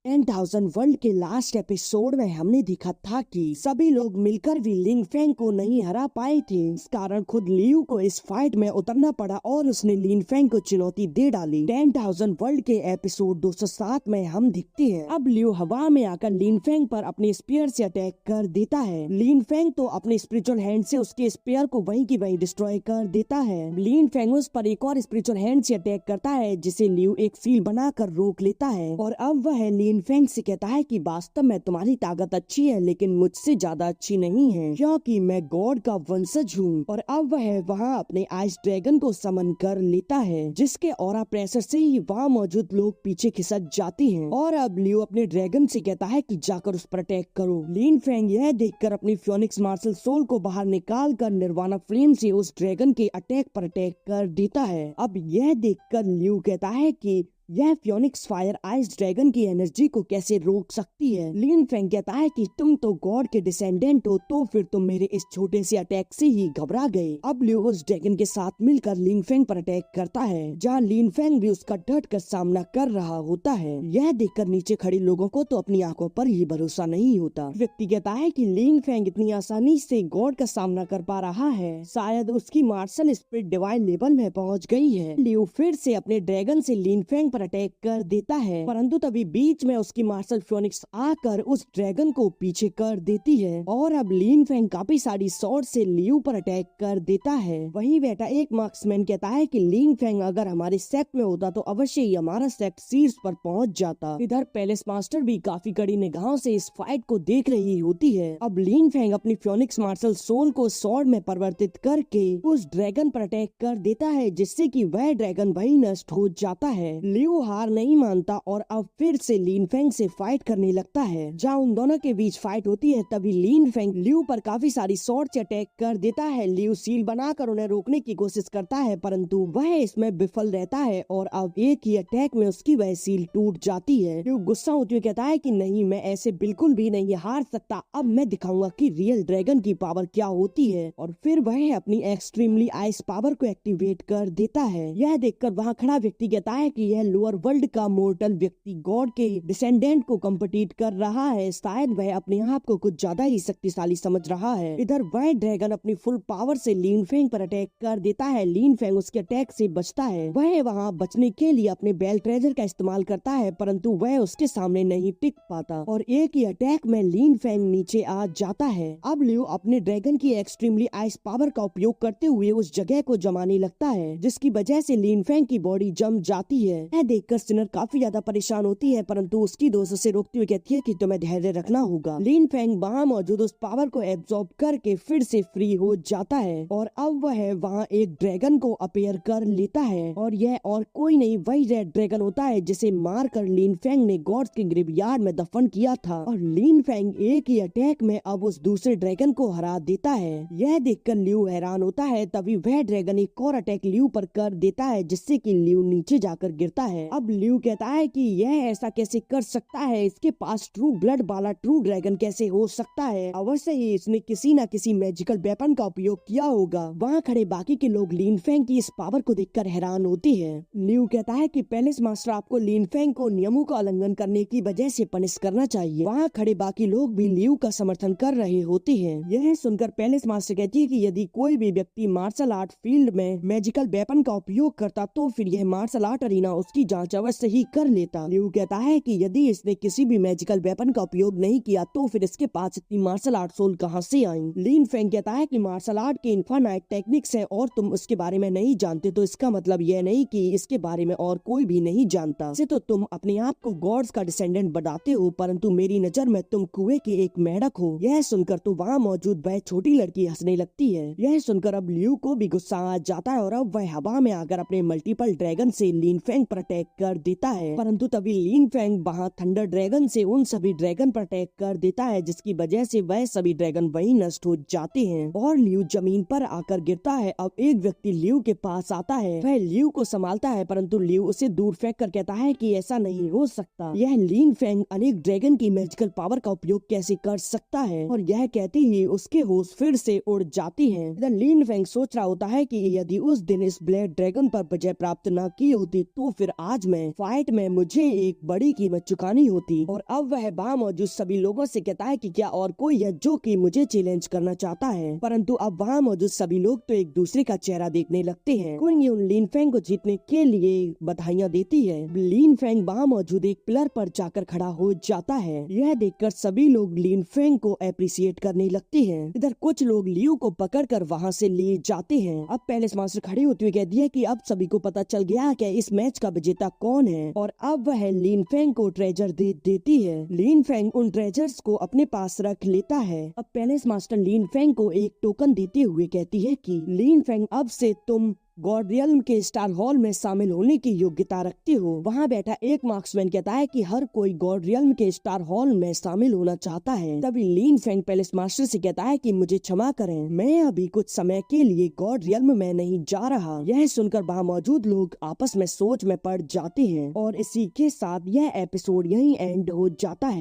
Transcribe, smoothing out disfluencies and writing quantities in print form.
10,000 world के last episode में हमने देखा था कि सभी लोग मिलकर भी लिन फेंग को नहीं हरा पाए थे। इस कारण खुद लियू को इस फाइट में उतरना पड़ा और उसने लिन फेंग को चुनौती दे डाली। 10,000 वर्ल्ड के एपिसोड 207 में हम दिखते हैं अब लियू हवा में आकर लिन फेंग पर अपने स्पीयर से अटैक कर देता है। लिन फेंग तो अपने स्पिरिचुअल हैंड से उसके स्पीयर को वहीं की वहीं डिस्ट्रॉय कर देता है। लिन फेंग उस पर एक और स्पिरिचुअल हैंड से अटैक करता है जिसे लियू एक सील बनाकर रोक लेता है और अब वह लिन फेंग से कहता है कि वास्तव में तुम्हारी ताकत अच्छी है लेकिन मुझसे ज्यादा अच्छी नहीं है क्योंकि मैं गॉड का वंशज हूँ। और अब वह वहाँ अपने आइस ड्रैगन को समन कर लेता है जिसके ऑरा प्रेशर से ही वहाँ मौजूद लोग पीछे खिसक जाते हैं। और अब लियो अपने ड्रैगन से कहता है कि जाकर उस पर अटैक करो। लिन फेंग यह देखकर अपनी फ्योनिक्स मार्शल सोल को बाहर निकाल कर निर्वाणा फ्लेम से उस ड्रैगन के अटैक पर अटैक कर देता है। अब यह देखकर लियो कहता है कि यह फ्योनिक्स फायर आइस ड्रैगन की एनर्जी को कैसे रोक सकती है। लिन फेंग कहता है कि तुम तो गॉड के डिसेंडेंट हो तो फिर तुम मेरे इस छोटे से अटैक से ही घबरा गए। अब लियो उस ड्रैगन के साथ मिलकर लिन फेंग पर अटैक करता है जहाँ लिन फेंग भी उसका डट कर सामना कर रहा होता है। यह देखकर नीचे खड़े लोगों को तो अपनी आंखों पर ही भरोसा नहीं होता। व्यक्ति कहता है कि लिन फेंग इतनी आसानी से गॉड का सामना कर पा रहा है, शायद उसकी मार्शल स्पिरिट डिवाइन लेवल में पहुँच गई है। लियो फिर से अपने ड्रैगन से लिन फेंग पर अटैक कर देता है परंतु तभी बीच में उसकी मार्शल फ्योनिक्स आकर उस ड्रैगन को पीछे कर देती है और अब लिन फेंग काफी सारी शॉट से लियू पर अटैक कर देता है। वहीं बेटा एक मार्क्समैन कहता है कि लिन फेंग अगर हमारे सेक्ट में होता तो अवश्य ही हमारा सेक्ट शीर्ष पर पहुंच जाता। इधर पैलेस मास्टर भी काफी कड़ी निगाहों से इस फाइट को देख रही होती है। अब लिन फेंग अपनी फ्योनिक्स मार्शल सोल को स्वॉर्ड में परिवर्तित करके उस ड्रैगन पर अटैक कर देता है जिससे कि वह ड्रैगन वही नष्ट हो जाता है। लियो हार नहीं मानता और अब फिर से लिन फेंग से फाइट करने लगता है। जहाँ उन दोनों के बीच फाइट होती है तभी लिन फेंग लियू पर काफी सारी शॉट से अटैक कर देता है। लियू सील बनाकर उन्हें रोकने की कोशिश करता है परंतु वह इसमें विफल रहता है और अब एक ही अटैक में उसकी वह सील टूट जाती है। लियू गुस्सा होते हुए कहता है कि नहीं, मैं ऐसे बिल्कुल भी नहीं हार सकता, अब मैं दिखाऊंगा कि रियल ड्रैगन की पावर क्या होती है। और फिर वह अपनी एक्सट्रीमली आइस पावर को एक्टिवेट कर देता है। यह देखकर वहाँ खड़ा व्यक्ति कहता है कि यह लोअर वर्ल्ड का मोर्टल व्यक्ति गॉड के डिसेंडेंट को कम्पिटिट कर रहा है, शायद वह अपने आप को कुछ ज्यादा ही शक्तिशाली समझ रहा है। इधर वह ड्रैगन अपनी फुल पावर से लिन फेंग पर अटैक कर देता है। लिन फेंग उसके अटैक से बचता है। वह वहाँ बचने के लिए अपने बेल ट्रेजर का इस्तेमाल करता है परंतु वह उसके सामने नहीं टिक पाता और एक ही अटैक में लिन फेंग नीचे आ जाता है। अब लियो अपने ड्रैगन की एक्सट्रीमली आइस पावर का उपयोग करते हुए उस जगह को जमाने लगता है जिसकी वजह से लिन फेंग की बॉडी जम जाती है। यह देखकर सिनर काफी ज्यादा परेशान होती है परंतु उसकी दोस्त उसे रोकते हुए कहती है कि तुम्हें धैर्य रखना होगा। लिन फेंग वहाँ मौजूद उस पावर को एब्जॉर्ब करके फिर से फ्री हो जाता है और अब वह वहाँ एक ड्रैगन को अपेयर कर लेता है और यह और कोई नहीं वही रेड ड्रैगन होता है जिसे मारकर लिन फेंग ने गॉड्स के ग्रेवयार्ड में दफन किया था। और लिन फेंग एक ही अटैक में अब उस दूसरे ड्रैगन को हरा देता है। यह देखकर लियू हैरान होता है तभी वह ड्रैगन एक और अटैक लियू पर कर देता है जिससे कि लियू नीचे जाकर गिरता है। अब लियू कहता है कि यह ऐसा कैसे कर सकता है, इसके पास ट्रू ब्लड वाला ट्रू ड्रैगन कैसे हो सकता है, अवश्य ही इसने किसी न किसी मैजिकल वेपन का उपयोग किया होगा। वहाँ खड़े बाकी के लोग लिन फेंग की इस पावर को देखकर हैरान होते हैं। लियू कहता है कि पैलेस मास्टर आपको लिन फेंग को नियमों का उल्लंघन करने की वजह से पनिश करना चाहिए। वहाँ खड़े बाकी लोग भी लियू का समर्थन कर रहे होते हैं। यह सुनकर पैलेस मास्टर कहती है कि यदि कोई भी व्यक्ति मार्शल आर्ट फील्ड में मैजिकल वेपन का उपयोग करता तो फिर यह मार्शल आर्ट अरीना उसकी जांच अवश्य ही कर लेता। लियू कहता है कि यदि इसने किसी भी मैजिकल वेपन का उपयोग नहीं किया तो फिर इसके पास इतनी मार्शल आर्ट सोल कहां से आई। लिन फेंग कहता है कि मार्शल आर्ट के इनफाइनाइट टेक्निक्स है और तुम उसके बारे में नहीं जानते तो इसका मतलब यह नहीं कि इसके बारे में और कोई भी नहीं जानता। इसे तो तुम अपने आप को गॉड्स का डिसेंडेंट बताते हो परंतु मेरी नजर में तुम कुएं की एक मेढक हो। यह सुनकर तो वहाँ मौजूद वह छोटी लड़की हंसने लगती है। यह सुनकर अब लियू को भी गुस्सा आ जाता है और अब वह हवा में आकर अपने मल्टीपल ड्रैगन से लिन फेंग पर अटैक कर देता है परंतु तभी लिन फेंग वहाँ थंडर ड्रैगन से उन सभी ड्रैगन पर अटैक कर देता है जिसकी वजह से वह सभी ड्रैगन वही नष्ट हो जाते हैं और लियू जमीन पर आकर गिरता है। अब एक व्यक्ति लियू के पास आता है, वह लियू को संभालता है परंतु लियू उसे दूर फेंक कर कहता है कि ऐसा नहीं हो सकता, यह लिन फेंग अनेक ड्रैगन की मैजिकल पावर का उपयोग कैसे कर सकता है। और यह कहते ही उसके होश फिर से उड़ जाती है। इधर लिन फेंग सोच रहा होता है कि यदि उस दिन इस ब्लैक ड्रैगन पर विजय प्राप्त न की होती तो फिर आज मैं फाइट में मुझे एक बड़ी कीमत चुकानी होती। और अब वह वहाँ मौजूद सभी लोगों से कहता है कि क्या और कोई है जो कि मुझे चैलेंज करना चाहता है, परंतु अब वहाँ मौजूद सभी लोग तो एक दूसरे का चेहरा देखने लगते हैं। क्विन यून लिन फेंग को जीतने के लिए बधाइयाँ देती है। लिन फेंग वहाँ मौजूद एक पिलर पर जाकर खड़ा हो जाता है। यह देखकर सभी लोग लिन फेंग को अप्रिशिएट करने लगते हैं। इधर कुछ लोग लियू को पकड़कर वहाँ से ले जाते हैं। अब पैलेस मास्टर खड़ी होती हुई कहती है कि अब सभी को पता चल गया कि इस मैच का विजेता कौन है, और अब वह लिन फेंग को ट्रेजर दे देती है। लिन फेंग उन ट्रेजर्स को अपने पास रख लेता है। अब पैलेस मास्टर लिन फेंग को एक टोकन देते हुए कहती है कि लिन फेंग, अब से तुम गॉड रियल्म के स्टार हॉल में शामिल होने की योग्यता रखते हो। वहाँ बैठा एक मार्क्समैन कहता है कि हर कोई गॉड रियल्म के स्टार हॉल में शामिल होना चाहता है। तभी लिन फेंग पैलेस मास्टर से कहता है कि मुझे क्षमा करें, मैं अभी कुछ समय के लिए गॉड रियल्म में नहीं जा रहा। यह सुनकर वहाँ मौजूद लोग आपस में सोच में पड़ जाते हैं और इसी के साथ यह एपिसोड यहीं एंड हो जाता है।